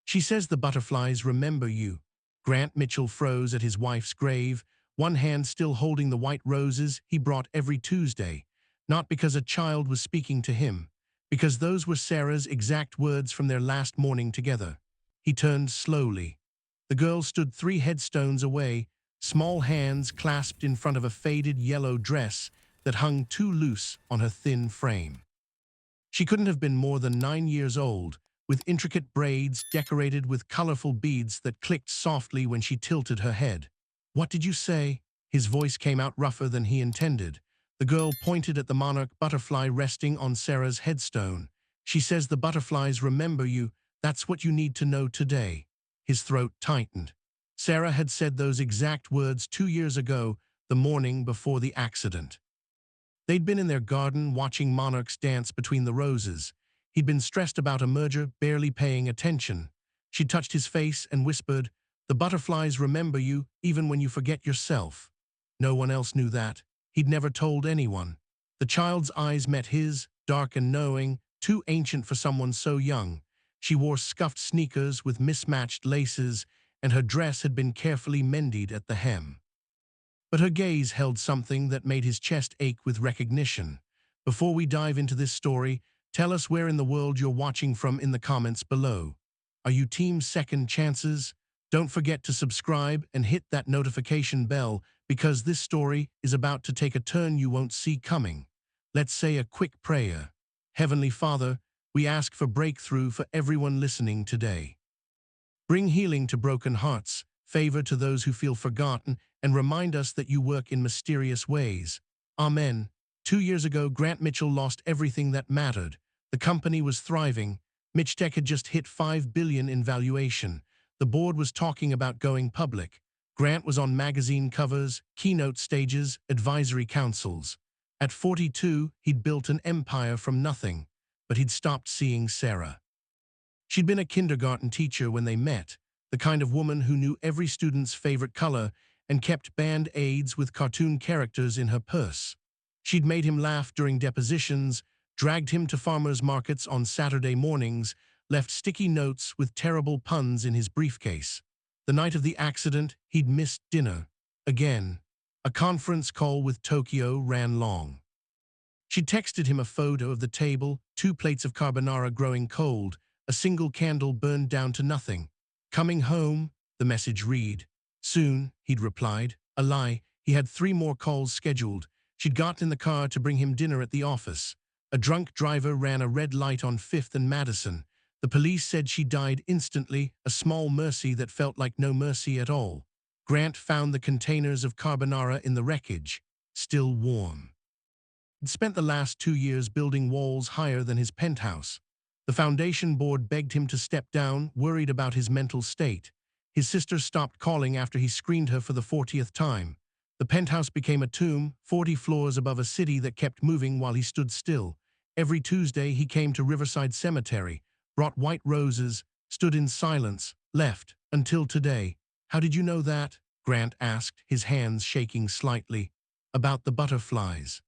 She says the butterflies remember you. Grant Mitchell froze at his wife's grave, one hand still holding the white roses he brought every Tuesday, not because a child was speaking to him, because those were Sarah's exact words from their last morning together. He turned slowly. The girl stood 3 headstones away, small hands clasped in front of a faded yellow dress that hung too loose on her thin frame. She couldn't have been more than 9 years old, with intricate braids decorated with colorful beads that clicked softly when she tilted her head. "What did you say?" His voice came out rougher than he intended. The girl pointed at the monarch butterfly resting on Sarah's headstone. "She says the butterflies remember you. That's what you need to know today." His throat tightened. Sarah had said those exact words 2 years ago, the morning before the accident. They'd been in their garden watching monarchs dance between the roses. He'd been stressed about a merger, barely paying attention. She touched his face and whispered, "The butterflies remember you even when you forget yourself." No one else knew that. He'd never told anyone. The child's eyes met his, dark and knowing, too ancient for someone so young. She wore scuffed sneakers with mismatched laces, and her dress had been carefully mended at the hem. But her gaze held something that made his chest ache with recognition. Before we dive into this story, tell us where in the world you're watching from in the comments below. Are you team second chances? Don't forget to subscribe and hit that notification bell because this story is about to take a turn you won't see coming. Let's say a quick prayer. Heavenly Father, we ask for breakthrough for everyone listening today. Bring healing to broken hearts, favor to those who feel forgotten, and remind us that you work in mysterious ways. Amen. 2 years ago, Grant Mitchell lost everything that mattered. The company was thriving. Mitchtech had just hit $5 billion in valuation. The board was talking about going public. Grant was on magazine covers, keynote stages, advisory councils. At 42, he'd built an empire from nothing, but he'd stopped seeing Sarah. She'd been a kindergarten teacher when they met, the kind of woman who knew every student's favorite color and kept band-aids with cartoon characters in her purse. She'd made him laugh during depositions, dragged him to farmers' markets on Saturday mornings, left sticky notes with terrible puns in his briefcase. The night of the accident, he'd missed dinner. Again. A conference call with Tokyo ran long. She texted him a photo of the table, 2 plates of carbonara growing cold, a single candle burned down to nothing. "Coming home," the message read. "Soon," he'd replied. A lie. He had 3 more calls scheduled. She'd gotten in the car to bring him dinner at the office. A drunk driver ran a red light on 5th and Madison. The police said she died instantly, a small mercy that felt like no mercy at all. Grant found the containers of carbonara in the wreckage, still warm. He'd spent the last 2 years building walls higher than his penthouse. The foundation board begged him to step down, worried about his mental state. His sister stopped calling after he screened her for the 40th time. The penthouse became a tomb, 40 floors above a city that kept moving while he stood still. Every Tuesday he came to Riverside Cemetery, brought white roses, stood in silence, left, until today. "How did you know that?" Grant asked, his hands shaking slightly. "About the butterflies."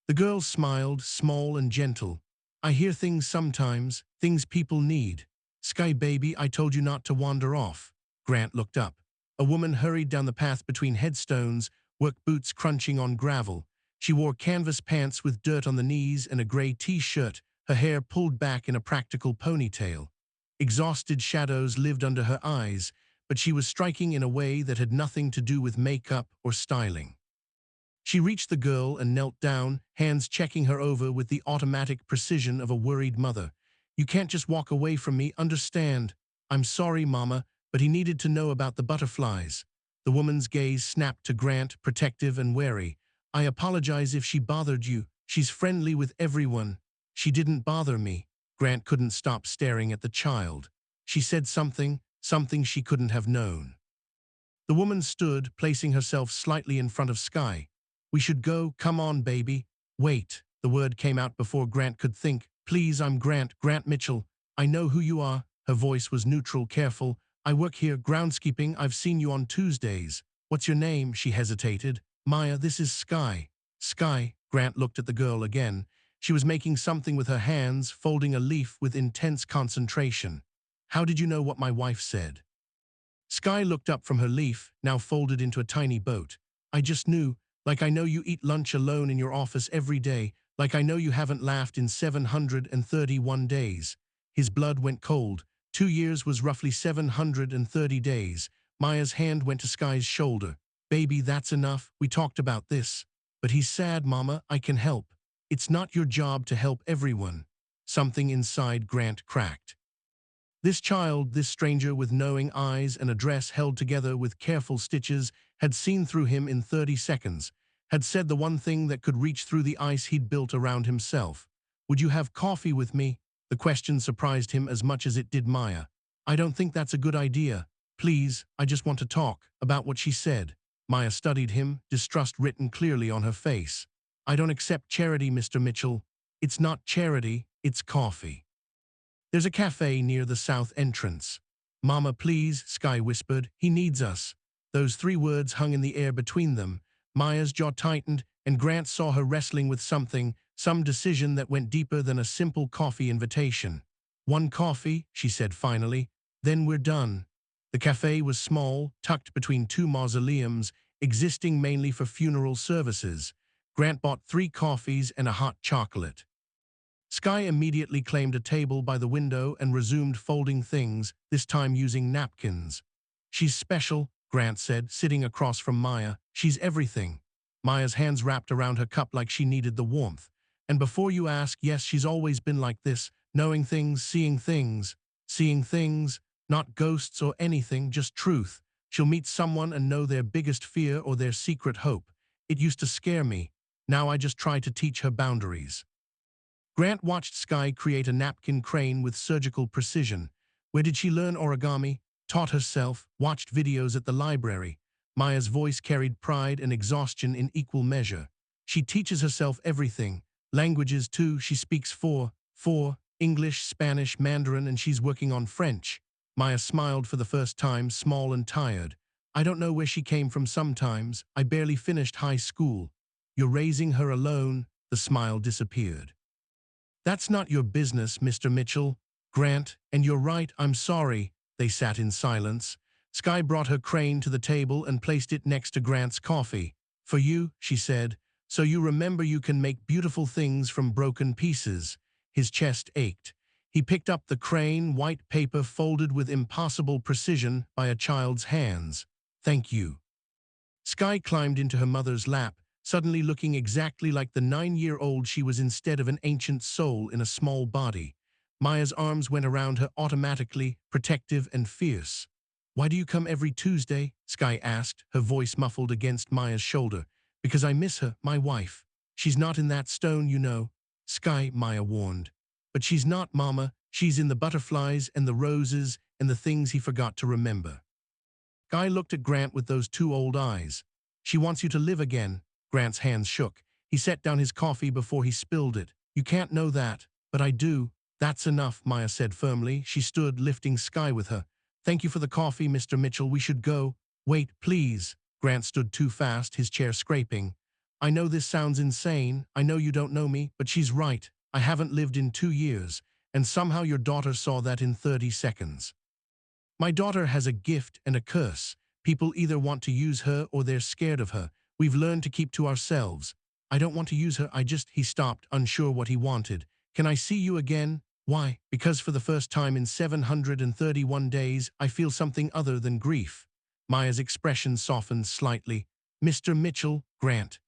The girl smiled, small and gentle. "I hear things sometimes, things people need. Sky baby, I told you not to wander off." Grant looked up. A woman hurried down the path between headstones, work boots crunching on gravel. She wore canvas pants with dirt on the knees and a gray t-shirt, her hair pulled back in a practical ponytail. Exhausted shadows lived under her eyes, but she was striking in a way that had nothing to do with makeup or styling. She reached the girl and knelt down, hands checking her over with the automatic precision of a worried mother. "You can't just walk away from me, understand?" "I'm sorry, Mama, but he needed to know about the butterflies." The woman's gaze snapped to Grant, protective and wary. "I apologize if she bothered you. She's friendly with everyone." "She didn't bother me." Grant couldn't stop staring at the child. "She said something she couldn't have known." The woman stood, placing herself slightly in front of Sky. "We should go, come on, baby." "Wait." The word came out before Grant could think. "Please, I'm Grant Mitchell. I know who you are." Her voice was neutral, careful. "I work here, groundskeeping. I've seen you on Tuesdays." "What's your name?" She hesitated. "Maya, this is Sky." "Sky." Grant looked at the girl again. She was making something with her hands, folding a leaf with intense concentration. How did you know what my wife said? Sky looked up from her leaf, now folded into a tiny boat. I just knew, like I know you eat lunch alone in your office every day, like I know you haven't laughed in 731 days. His blood went cold. 2 years was roughly 730 days. Maya's hand went to Sky's shoulder. Baby, that's enough. We talked about this. But he's sad, Mama. I can help. It's not your job to help everyone. Something inside Grant cracked. This child, this stranger with knowing eyes and a dress held together with careful stitches, had seen through him in 30 seconds, had said the one thing that could reach through the ice he'd built around himself. Would you have coffee with me? The question surprised him as much as it did Maya. I don't think that's a good idea. Please, I just want to talk about what she said. Maya studied him, distrust written clearly on her face. I don't accept charity, Mr. Mitchell. It's not charity, it's coffee. There's a cafe near the south entrance. Mama, please, Sky whispered. He needs us. Those 3 words hung in the air between them. Maya's jaw tightened, and Grant saw her wrestling with something, some decision that went deeper than a simple coffee invitation. One coffee, she said finally, then we're done. The cafe was small, tucked between 2 mausoleums, existing mainly for funeral services. Grant bought 3 coffees and a hot chocolate. Sky immediately claimed a table by the window and resumed folding things, this time using napkins. She's special, Grant said, sitting across from Maya. She's everything. Maya's hands wrapped around her cup like she needed the warmth. And before you ask, yes, she's always been like this, knowing things, seeing things, not ghosts or anything, just truth. She'll meet someone and know their biggest fear or their secret hope. It used to scare me. Now I just try to teach her boundaries. Grant watched Sky create a napkin crane with surgical precision. Where did she learn origami? Taught herself, watched videos at the library. Maya's voice carried pride and exhaustion in equal measure. She teaches herself everything. Languages, too. She speaks four, English, Spanish, Mandarin, and she's working on French. Maya smiled for the first time, small and tired. I don't know where she came from sometimes. I barely finished high school. You're raising her alone. The smile disappeared. That's not your business, Mr. Mitchell. Grant, and you're right, I'm sorry. They sat in silence. Sky brought her crane to the table and placed it next to Grant's coffee. For you, she said, so you remember you can make beautiful things from broken pieces. His chest ached. He picked up the crane, white paper folded with impossible precision by a child's hands. Thank you. Sky climbed into her mother's lap, suddenly looking exactly like the 9-year-old she was instead of an ancient soul in a small body. Maya's arms went around her automatically, protective and fierce. Why do you come every Tuesday? Sky asked, her voice muffled against Maya's shoulder. Because I miss her, my wife. She's not in that stone, you know. Sky, Maya warned. But she's not, Mama. She's in the butterflies and the roses and the things he forgot to remember. Sky looked at Grant with those 2 old eyes. She wants you to live again. Grant's hands shook. He set down his coffee before he spilled it. You can't know that, but I do. That's enough, Maya said firmly. She stood, lifting Sky with her. Thank you for the coffee, Mr. Mitchell. We should go. Wait, please. Grant stood too fast, his chair scraping. I know this sounds insane. I know you don't know me, but she's right. I haven't lived in 2 years, and somehow your daughter saw that in 30 seconds. My daughter has a gift and a curse. People either want to use her or they're scared of her. We've learned to keep to ourselves. I don't want to use her, He stopped, unsure what he wanted. Can I see you again? Why? Because for the first time in 731 days, I feel something other than grief. Maya's expression softened slightly. Mr. Mitchell, Grant,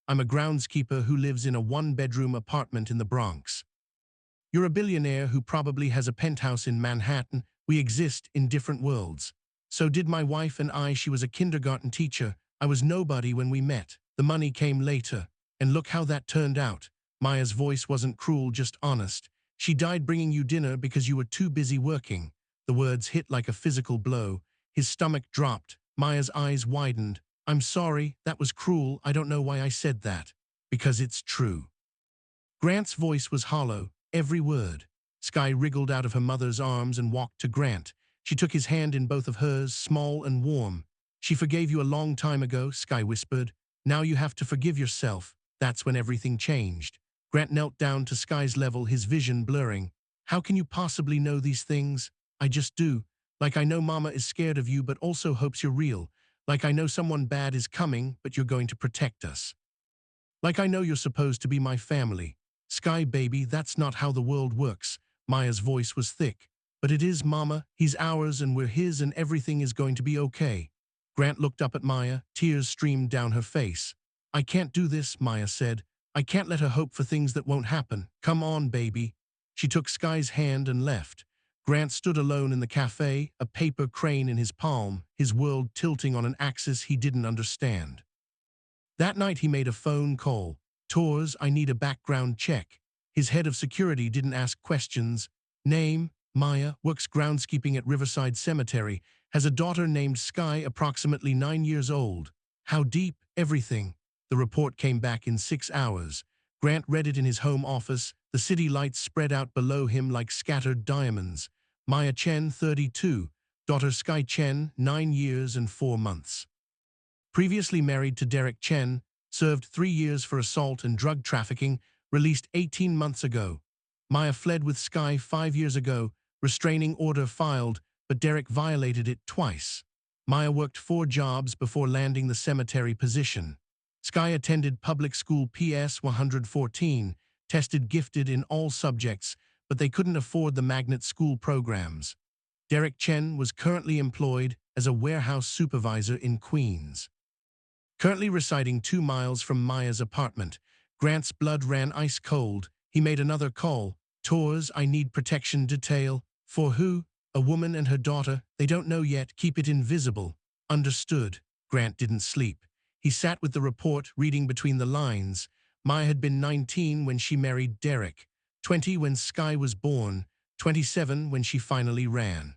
I'm a groundskeeper who lives in a 1-bedroom apartment in the Bronx. You're a billionaire who probably has a penthouse in Manhattan. We exist in different worlds. So did my wife and I. She was a kindergarten teacher. I was nobody when we met. The money came later. And look how that turned out. Maya's voice wasn't cruel, just honest. She died bringing you dinner because you were too busy working. The words hit like a physical blow. His stomach dropped. Maya's eyes widened. I'm sorry, that was cruel. I don't know why I said that. Because it's true. Grant's voice was hollow, every word. Sky wriggled out of her mother's arms and walked to Grant. She took his hand in both of hers, small and warm. She forgave you a long time ago, Sky whispered. Now you have to forgive yourself. That's when everything changed. Grant knelt down to Sky's level, his vision blurring. How can you possibly know these things? I just do. Like I know Mama is scared of you but also hopes you're real. Like I know someone bad is coming but you're going to protect us. Like I know you're supposed to be my family. Sky baby, that's not how the world works. Maya's voice was thick. But it is, Mama. He's ours and we're his and everything is going to be okay. Grant looked up at Maya. Tears streamed down her face. I can't do this, Maya said. I can't let her hope for things that won't happen. Come on, baby. She took Sky's hand and left. Grant stood alone in the cafe, a paper crane in his palm, his world tilting on an axis he didn't understand. That night he made a phone call. Tours, I need a background check. His head of security didn't ask questions. Name, Maya, works groundskeeping at Riverside Cemetery, has a daughter named Sky, approximately 9 years old. How deep? Everything. The report came back in 6 hours. Grant read it in his home office, the city lights spread out below him like scattered diamonds. Maya Chen, 32. Daughter Sky Chen, 9 years and 4 months. Previously married to Derek Chen, served 3 years for assault and drug trafficking, released 18 months ago. Maya fled with Sky 5 years ago, restraining order filed, but Derek violated it twice. Maya worked 4 jobs before landing the cemetery position. Sky attended public school PS 114, tested gifted in all subjects, but they couldn't afford the magnet school programs. Derek Chen was currently employed as a warehouse supervisor in Queens. Currently residing 2 miles from Maya's apartment, Grant's blood ran ice cold. He made another call. Tours, I need protection detail. For who? A woman and her daughter. They don't know yet. Keep it invisible. Understood. Grant didn't sleep. He sat with the report, reading between the lines. Maya had been 19 when she married Derek, 20 when Sky was born, 27 when she finally ran.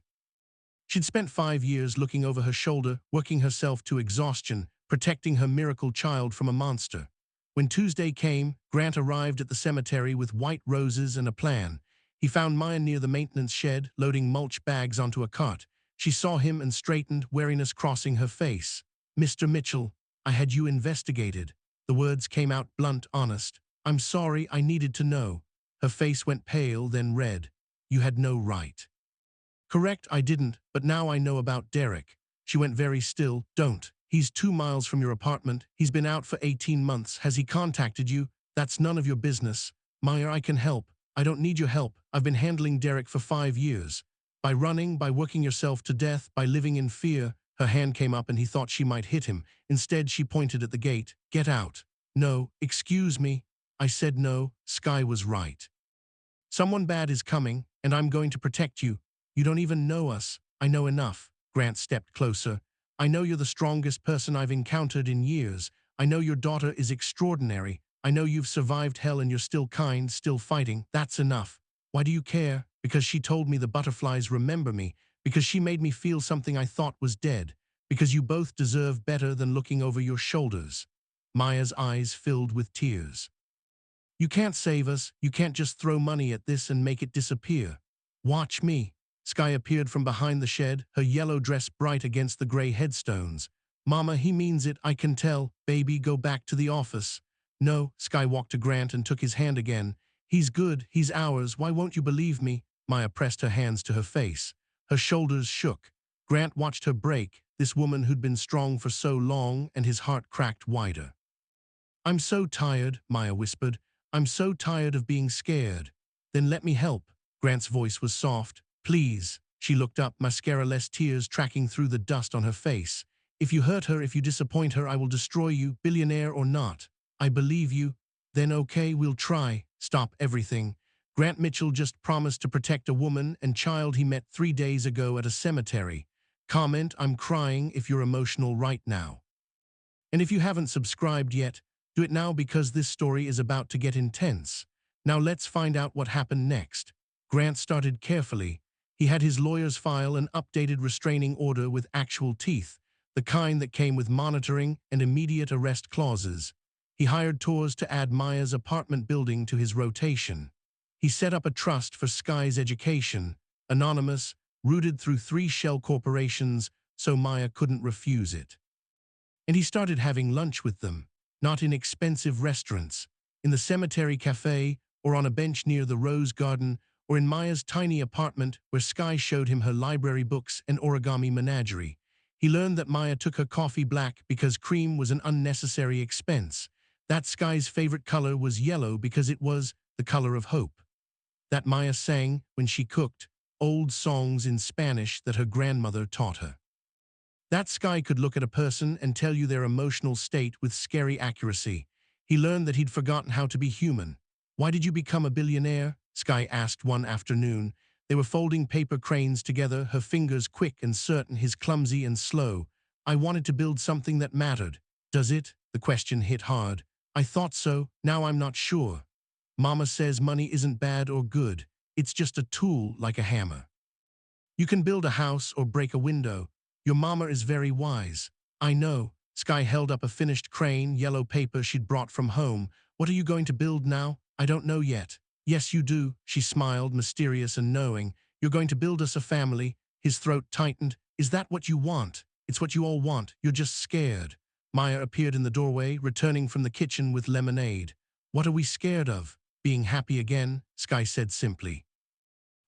She'd spent 5 years looking over her shoulder, working herself to exhaustion, protecting her miracle child from a monster. When Tuesday came, Grant arrived at the cemetery with white roses and a plan. He found Maya near the maintenance shed, loading mulch bags onto a cart. She saw him and straightened, wariness crossing her face. Mr. Mitchell, I had you investigated. The words came out blunt, honest. I'm sorry, I needed to know. Her face went pale, then red. You had no right. Correct, I didn't, but now I know about Derek. She went very still. Don't. He's 2 miles from your apartment. He's been out for 18 months. Has he contacted you? That's none of your business. Maya, I can help. I don't need your help. I've been handling Derek for 5 years. By running, by working yourself to death, by living in fear. Her hand came up and he thought she might hit him. Instead, she pointed at the gate. Get out. No, excuse me. I said no. Sky was right. Someone bad is coming, and I'm going to protect you. You don't even know us. I know enough. Grant stepped closer. I know you're the strongest person I've encountered in years. I know your daughter is extraordinary. I know you've survived hell and you're still kind, still fighting. That's enough. Why do you care? Because she told me the butterflies remember me. Because she made me feel something I thought was dead. Because you both deserve better than looking over your shoulders. Maya's eyes filled with tears. You can't save us. You can't just throw money at this and make it disappear. Watch me. Sky appeared from behind the shed, her yellow dress bright against the gray headstones. Mama, he means it, I can tell. Baby, go back to the office. No, Sky walked to Grant and took his hand again. He's good, he's ours, why won't you believe me? Maya pressed her hands to her face. Her shoulders shook. Grant watched her break, this woman who'd been strong for so long, and his heart cracked wider. I'm so tired, Maya whispered. I'm so tired of being scared. Then let me help. Grant's voice was soft. Please. She looked up, mascara-less tears tracking through the dust on her face. If you hurt her, if you disappoint her, I will destroy you, billionaire or not. I believe you. Then okay, we'll try. Stop everything. Grant Mitchell just promised to protect a woman and child he met 3 days ago at a cemetery. Comment, I'm crying if you're emotional right now. And if you haven't subscribed yet, do it now because this story is about to get intense. Now let's find out what happened next. Grant started carefully. He had his lawyers file an updated restraining order with actual teeth, the kind that came with monitoring and immediate arrest clauses. He hired Tours to add Maya's apartment building to his rotation. He set up a trust for Sky's education, anonymous, rooted through 3 shell corporations, so Maya couldn't refuse it. And he started having lunch with them, not in expensive restaurants, in the cemetery cafe or on a bench near the rose garden or in Maya's tiny apartment where Sky showed him her library books and origami menagerie. He learned that Maya took her coffee black because cream was an unnecessary expense. That Sky's favorite color was yellow because it was the color of hope. That Maya sang, when she cooked, old songs in Spanish that her grandmother taught her. That Sky could look at a person and tell you their emotional state with scary accuracy. He learned that he'd forgotten how to be human. "Why did you become a billionaire?" Sky asked one afternoon. They were folding paper cranes together, her fingers quick and certain, his clumsy and slow. "I wanted to build something that mattered." "Does it?" The question hit hard. "I thought so, now I'm not sure. Mama says money isn't bad or good. It's just a tool like a hammer. You can build a house or break a window. Your mama is very wise." "I know." Sky held up a finished crane, yellow paper she'd brought from home. "What are you going to build now?" "I don't know yet." "Yes, you do." She smiled, mysterious and knowing. "You're going to build us a family." His throat tightened. "Is that what you want?" "It's what you all want. You're just scared." Maya appeared in the doorway, returning from the kitchen with lemonade. "What are we scared of?" "Being happy again," Sky said simply.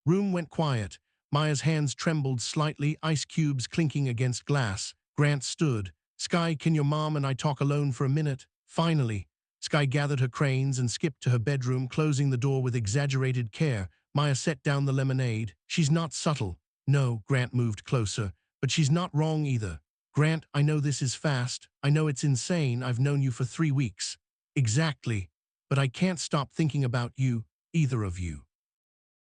Room went quiet. Maya's hands trembled slightly, ice cubes clinking against glass. Grant stood. "Sky, can your mom and I talk alone for a minute?" Finally. Sky gathered her cranes and skipped to her bedroom, closing the door with exaggerated care. Maya set down the lemonade. "She's not subtle." "No," Grant moved closer. "But she's not wrong either." "Grant, I know this is fast. I know it's insane. I've known you for 3 weeks." "Exactly. But I can't stop thinking about you, either of you.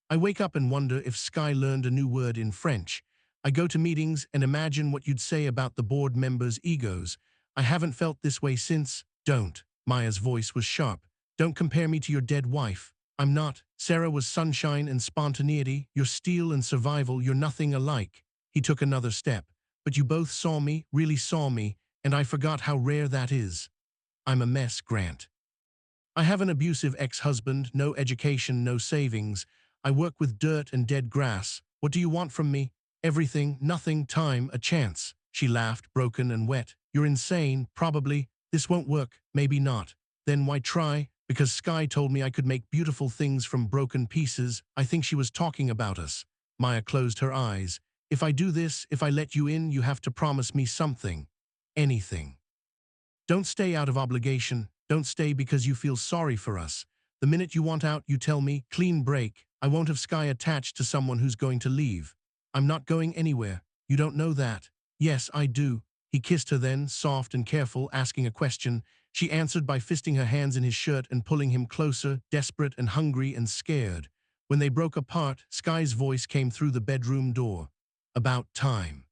I wake up and wonder if Sky learned a new word in French. I go to meetings and imagine what you'd say about the board members' egos. I haven't felt this way since." "Don't." Maya's voice was sharp. "Don't compare me to your dead wife. I'm not. Sarah was sunshine and spontaneity. You're steel and survival. You're nothing alike." He took another step. "But you both saw me, really saw me, and I forgot how rare that is." "I'm a mess, Grant. I have an abusive ex-husband, no education, no savings. I work with dirt and dead grass. What do you want from me?" "Everything, nothing, time, a chance." She laughed, broken and wet. "You're insane, probably. This won't work, maybe not." "Then why try?" "Because Sky told me I could make beautiful things from broken pieces. I think she was talking about us." Maya closed her eyes. "If I do this, if I let you in, you have to promise me something. Anything. Don't stay out of obligation. Don't stay because you feel sorry for us. The minute you want out, you tell me, clean break. I won't have Sky attached to someone who's going to leave. I'm not going anywhere. You don't know that." "Yes, I do." He kissed her then, soft and careful, asking a question. She answered by fisting her hands in his shirt and pulling him closer, desperate and hungry and scared. When they broke apart, Sky's voice came through the bedroom door. "About time."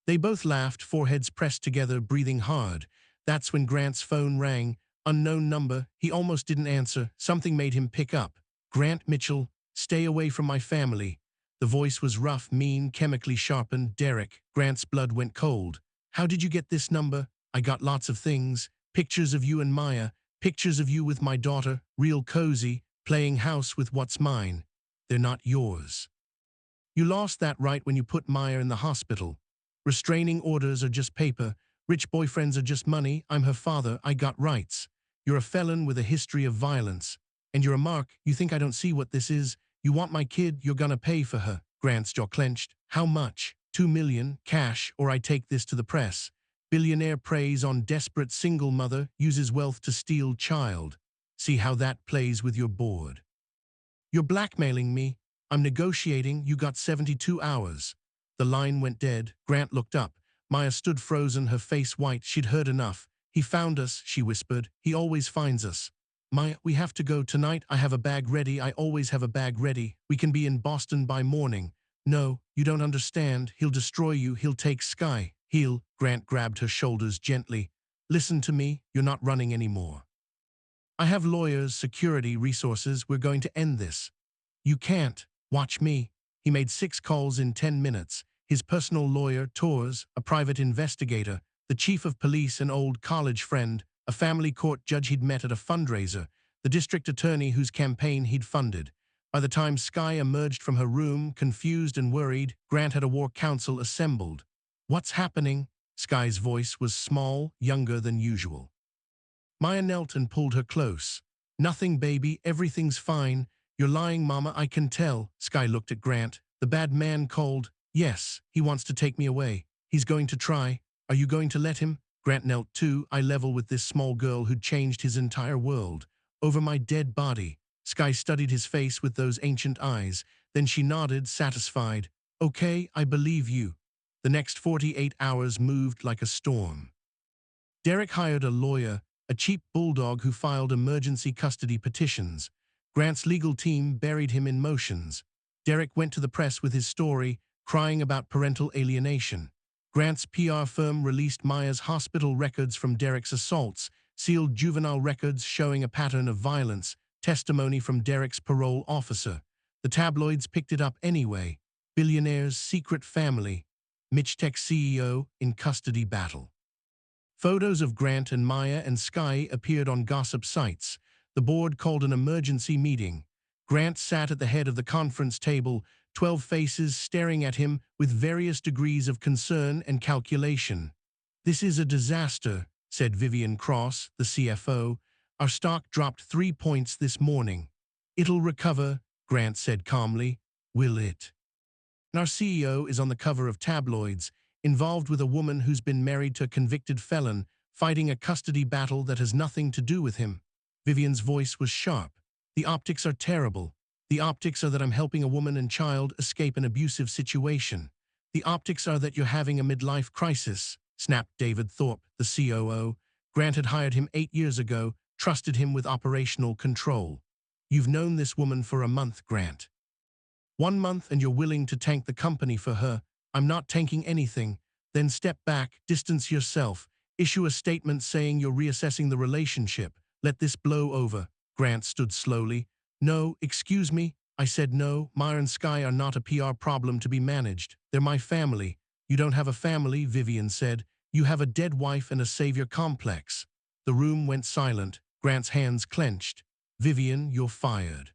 They both laughed, foreheads pressed together, breathing hard. That's when Grant's phone rang. Unknown number. He almost didn't answer. Something made him pick up. "Grant Mitchell, stay away from my family." The voice was rough, mean, chemically sharpened. "Derek." Grant's blood went cold. "How did you get this number?" "I got lots of things. Pictures of you and Maya. Pictures of you with my daughter. Real cozy. Playing house with what's mine. They're not yours. You lost that right when you put Maya in the hospital. Restraining orders are just paper. Rich boyfriends are just money. I'm her father. I got rights. You're a felon with a history of violence. And you're a mark. You think I don't see what this is? You want my kid, you're gonna pay for her." Grant's jaw clenched. "How much?" "2 million, cash, or I take this to the press." Billionaire preys on desperate single mother, uses wealth to steal child. See how that plays with your board. "You're blackmailing me." "I'm negotiating. You got 72 hours. The line went dead. Grant looked up. Maya stood frozen, her face white. She'd heard enough. "He found us," she whispered. "He always finds us." "Maya, we have to go tonight. I have a bag ready. I always have a bag ready. We can be in Boston by morning." "No, you don't understand. He'll destroy you. He'll take Sky. He'll—" Grant grabbed her shoulders gently. "Listen to me. You're not running anymore. I have lawyers, security, resources. We're going to end this." "You can't. Watch me." He made 6 calls in 10 minutes. His personal lawyer, Torres, a private investigator, the chief of police, an old college friend, a family court judge he'd met at a fundraiser, the district attorney whose campaign he'd funded. By the time Sky emerged from her room, confused and worried, Grant had a war council assembled. "What's happening?" Sky's voice was small, younger than usual. Maya knelt and pulled her close. "Nothing, baby. Everything's fine. You're lying, Mama, I can tell. Sky looked at Grant. The bad man called. Yes, he wants to take me away. He's going to try. Are you going to let him? Grant knelt too, eye level with this small girl who'd changed his entire world. Over my dead body. Sky studied his face with those ancient eyes. Then she nodded, satisfied. Okay, I believe you. The next 48 hours moved like a storm. Derek hired a lawyer, a cheap bulldog who filed emergency custody petitions. Grant's legal team buried him in motions. Derek went to the press with his story, crying about parental alienation. Grant's PR firm released Maya's hospital records from Derek's assaults, sealed juvenile records showing a pattern of violence, testimony from Derek's parole officer. The tabloids picked it up anyway. Billionaire's secret family. Mitchtech CEO in custody battle. Photos of Grant and Maya and Sky appeared on gossip sites. The board called an emergency meeting. Grant sat at the head of the conference table, 12 faces staring at him with various degrees of concern and calculation. This is a disaster, said Vivian Cross, the CFO. Our stock dropped 3 points this morning. It'll recover, Grant said calmly. Will it? And our CEO is on the cover of tabloids, involved with a woman who's been married to a convicted felon, fighting a custody battle that has nothing to do with him. Vivian's voice was sharp. The optics are terrible. The optics are that I'm helping a woman and child escape an abusive situation. The optics are that you're having a midlife crisis, snapped David Thorpe, the COO. Grant had hired him 8 years ago, trusted him with operational control. You've known this woman for a month, Grant. 1 month and you're willing to tank the company for her. I'm not tanking anything. Then step back, distance yourself, issue a statement saying you're reassessing the relationship. Let this blow over. Grant stood slowly. No, excuse me. I said no. Maya and Sky are not a PR problem to be managed. They're my family. You don't have a family, Vivian said. You have a dead wife and a savior complex. The room went silent. Grant's hands clenched. Vivian, you're fired.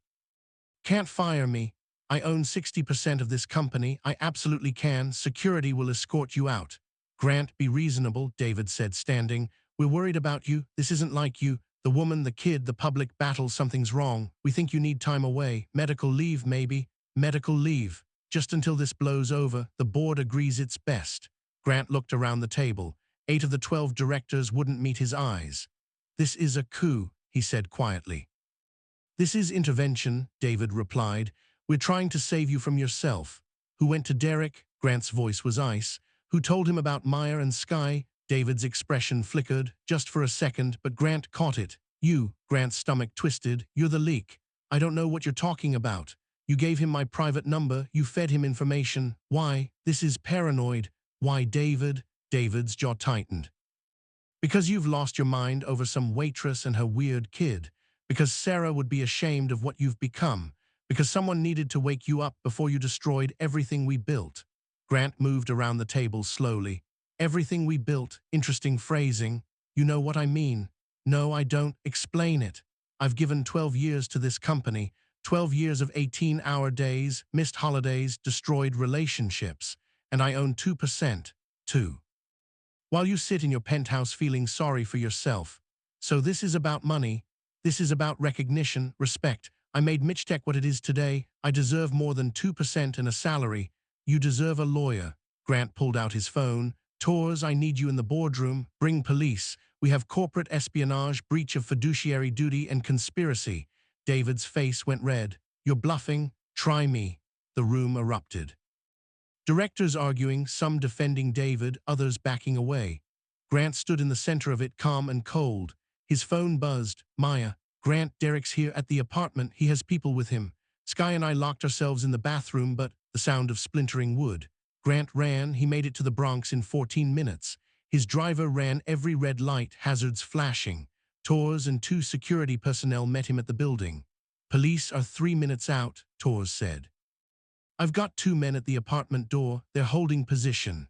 Can't fire me. I own 60% of this company. I absolutely can. Security will escort you out. Grant, be reasonable, David said, standing. We're worried about you. This isn't like you. The woman, the kid, the public battle, something's wrong. We think you need time away. Medical leave, maybe. Medical leave. Just until this blows over, the board agrees it's best. Grant looked around the table. 8 of the 12 directors wouldn't meet his eyes. This is a coup, he said quietly. This is intervention, David replied. We're trying to save you from yourself. Who went to Derek? Grant's voice was ice. Who told him about Maya and Sky? David's expression flickered, just for a second, but Grant caught it. You, Grant's stomach twisted. You're the leak. I don't know what you're talking about. You gave him my private number. You fed him information. Why? This is paranoid. Why, David? David's jaw tightened. Because you've lost your mind over some waitress and her weird kid. Because Sarah would be ashamed of what you've become. Because someone needed to wake you up before you destroyed everything we built. Grant moved around the table slowly. Everything we built, interesting phrasing. You know what I mean. No, I don't. Explain it. I've given 12 years to this company. 12 years of 18-hour days, missed holidays, destroyed relationships. And I own 2%, too. While you sit in your penthouse feeling sorry for yourself. So this is about money. This is about recognition, respect. I made Mitchtech what it is today. I deserve more than 2% and a salary. You deserve a lawyer. Grant pulled out his phone. Tours, I need you in the boardroom. Bring police. We have corporate espionage, breach of fiduciary duty, and conspiracy. David's face went red. You're bluffing. Try me. The room erupted. Directors arguing, some defending David, others backing away. Grant stood in the center of it, calm and cold. His phone buzzed. Maya. Grant, Derek's here at the apartment. He has people with him. Sky and I locked ourselves in the bathroom, but the sound of splintering wood. Grant ran. He made it to the Bronx in 14 minutes. His driver ran every red light, hazards flashing. Tours and 2 security personnel met him at the building. Police are 3 minutes out, Tours said. I've got 2 men at the apartment door. They're holding position.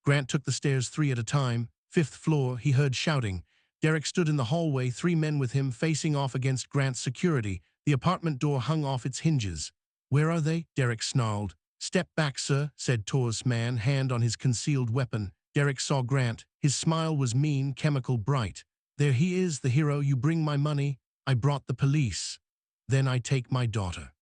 Grant took the stairs 3 at a time. 5th floor, he heard shouting. Derek stood in the hallway, 3 men with him facing off against Grant's security. The apartment door hung off its hinges. Where are they? Derek snarled. Step back, sir, said Tor's man, hand on his concealed weapon. Derek saw Grant. His smile was mean, chemical bright. There he is, the hero. You bring my money. I brought the police. Then I take my daughter.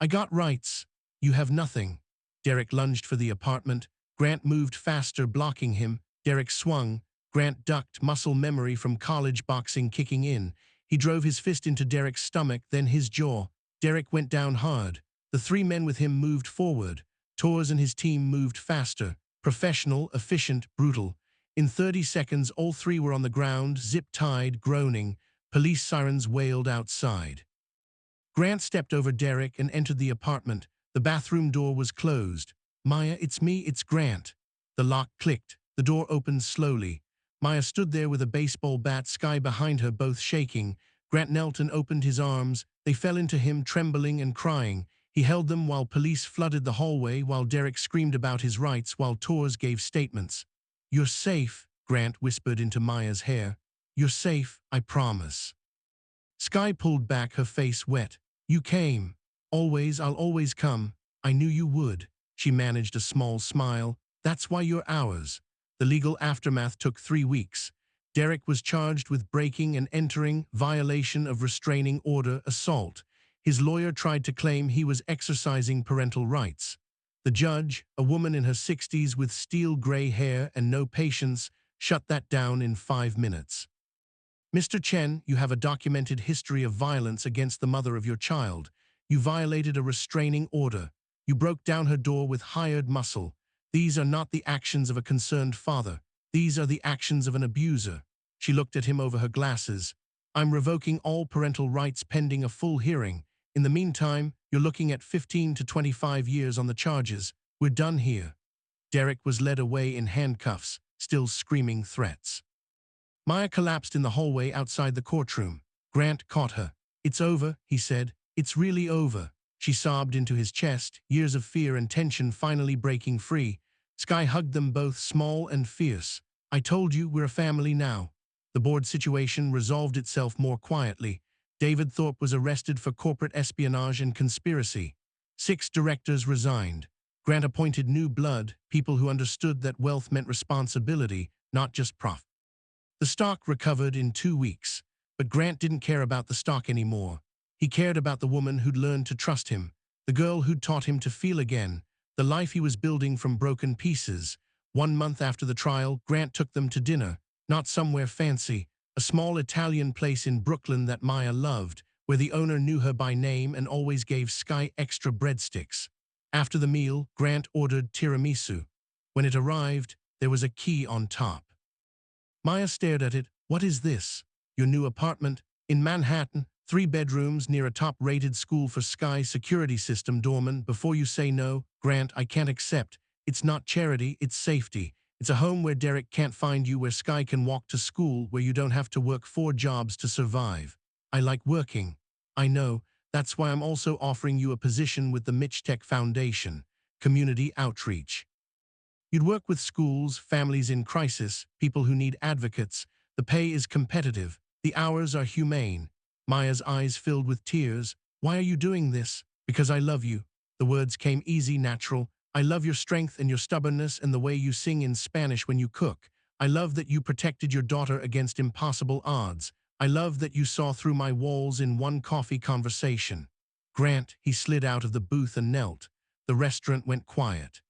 I got rights. You have nothing. Derek lunged for the apartment. Grant moved faster, blocking him. Derek swung. Grant ducked, muscle memory from college boxing kicking in. He drove his fist into Derek's stomach, then his jaw. Derek went down hard. The three men with him moved forward. Torres and his team moved faster. Professional, efficient, brutal. In 30 seconds, all three were on the ground, zip-tied, groaning. Police sirens wailed outside. Grant stepped over Derek and entered the apartment. The bathroom door was closed. Maya, it's me, it's Grant. The lock clicked. The door opened slowly. Maya stood there with a baseball bat, Sky behind her, both shaking. Grant knelt and opened his arms. They fell into him, trembling and crying. He held them while police flooded the hallway, while Derek screamed about his rights, while Torres gave statements. You're safe, Grant whispered into Maya's hair. You're safe, I promise. Sky pulled back, her face wet. You came. Always, I'll always come. I knew you would. She managed a small smile. That's why you're ours. The legal aftermath took 3 weeks. Derek was charged with breaking and entering, violation of restraining order, assault. His lawyer tried to claim he was exercising parental rights. The judge, a woman in her 60s with steel gray hair and no patience, shut that down in 5 minutes. Mr. Chen, you have a documented history of violence against the mother of your child. You violated a restraining order. You broke down her door with hired muscle. These are not the actions of a concerned father. These are the actions of an abuser. She looked at him over her glasses. I'm revoking all parental rights pending a full hearing. In the meantime, you're looking at 15 to 25 years on the charges. We're done here. Derek was led away in handcuffs, still screaming threats. Maya collapsed in the hallway outside the courtroom. Grant caught her. It's over, he said. It's really over. She sobbed into his chest, years of fear and tension finally breaking free. Sky hugged them both, small and fierce. I told you, we're a family now. The board situation resolved itself more quietly. David Thorpe was arrested for corporate espionage and conspiracy. 6 directors resigned. Grant appointed new blood, people who understood that wealth meant responsibility, not just profit. The stock recovered in 2 weeks, but Grant didn't care about the stock anymore. He cared about the woman who'd learned to trust him, the girl who'd taught him to feel again, the life he was building from broken pieces. 1 month after the trial, Grant took them to dinner, not somewhere fancy, a small Italian place in Brooklyn that Maya loved, where the owner knew her by name and always gave Sky extra breadsticks. After the meal, Grant ordered tiramisu. When it arrived, there was a key on top. Maya stared at it. What is this? Your new apartment? In Manhattan, 3 bedrooms near a top-rated school for Sky security system doorman. Before you say no, Grant, I can't accept. It's not charity, it's safety. It's a home where Derek can't find you, where Sky can walk to school, where you don't have to work 4 jobs to survive. I like working. I know. That's why I'm also offering you a position with the Mitch Tech Foundation, community outreach. You'd work with schools, families in crisis, people who need advocates. The pay is competitive. The hours are humane. Maya's eyes filled with tears. Why are you doing this? Because I love you. The words came easy, natural. I love your strength and your stubbornness and the way you sing in Spanish when you cook. I love that you protected your daughter against impossible odds. I love that you saw through my walls in one coffee conversation. Grant, he slid out of the booth and knelt. The restaurant went quiet.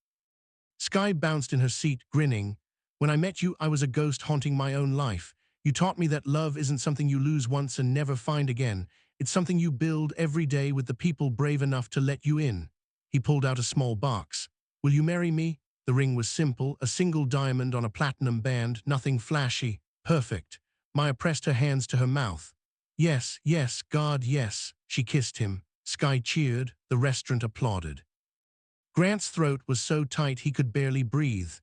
Sky bounced in her seat, grinning. When I met you, I was a ghost haunting my own life. You taught me that love isn't something you lose once and never find again. It's something you build every day with the people brave enough to let you in. He pulled out a small box. Will you marry me? The ring was simple, a single diamond on a platinum band, nothing flashy. Perfect. Maya pressed her hands to her mouth. Yes, yes, God, yes. She kissed him. Sky cheered. The restaurant applauded. Grant's throat was so tight he could barely breathe.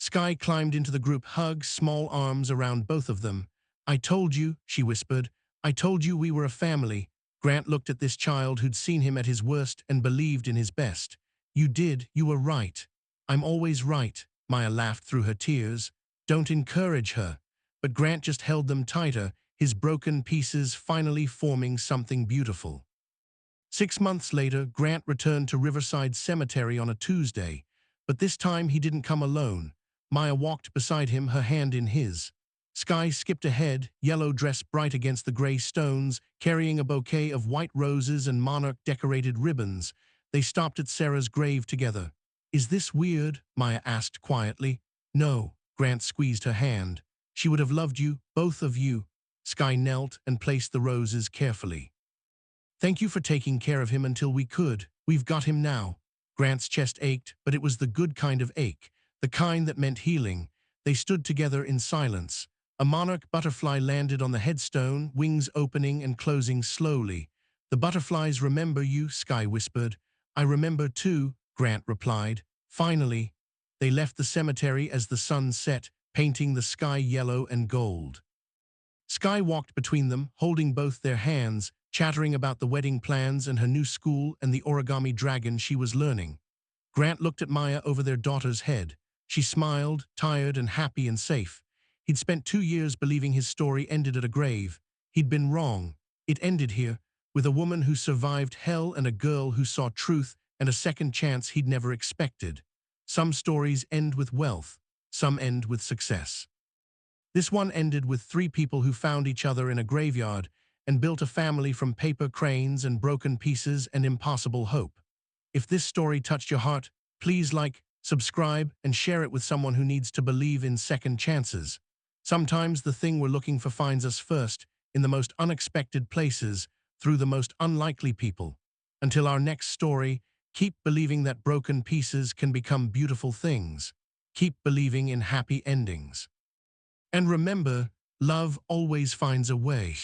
Sky climbed into the group hug, small arms around both of them. I told you, she whispered. I told you we were a family. Grant looked at this child who'd seen him at his worst and believed in his best. You did, you were right. I'm always right. Maya laughed through her tears. Don't encourage her. But Grant just held them tighter, his broken pieces finally forming something beautiful. 6 months later, Grant returned to Riverside Cemetery on a Tuesday, but this time he didn't come alone. Maya walked beside him, her hand in his. Sky skipped ahead, yellow dress bright against the gray stones, carrying a bouquet of white roses and monarch-decorated ribbons. They stopped at Sarah's grave together. Is this weird? Maya asked quietly. No, Grant squeezed her hand. She would have loved you, both of you. Sky knelt and placed the roses carefully. Thank you for taking care of him until we could. We've got him now. Grant's chest ached, but it was the good kind of ache, the kind that meant healing. They stood together in silence. A monarch butterfly landed on the headstone, wings opening and closing slowly. The butterflies remember you, Sky whispered. I remember too, Grant replied. Finally, they left the cemetery as the sun set, painting the sky yellow and gold. Sky walked between them, holding both their hands, chattering about the wedding plans and her new school and the origami dragon she was learning. Grant looked at Maya over their daughter's head. She smiled, tired and happy and safe. He'd spent 2 years believing his story ended at a grave. He'd been wrong. It ended here, with a woman who survived hell and a girl who saw truth and a second chance he'd never expected. Some stories end with wealth, some end with success. This one ended with 3 people who found each other in a graveyard and built a family from paper cranes and broken pieces and impossible hope. If this story touched your heart, please like, subscribe, and share it with someone who needs to believe in second chances. Sometimes the thing we're looking for finds us first, in the most unexpected places, through the most unlikely people. Until our next story, keep believing that broken pieces can become beautiful things. Keep believing in happy endings. And remember, love always finds a way.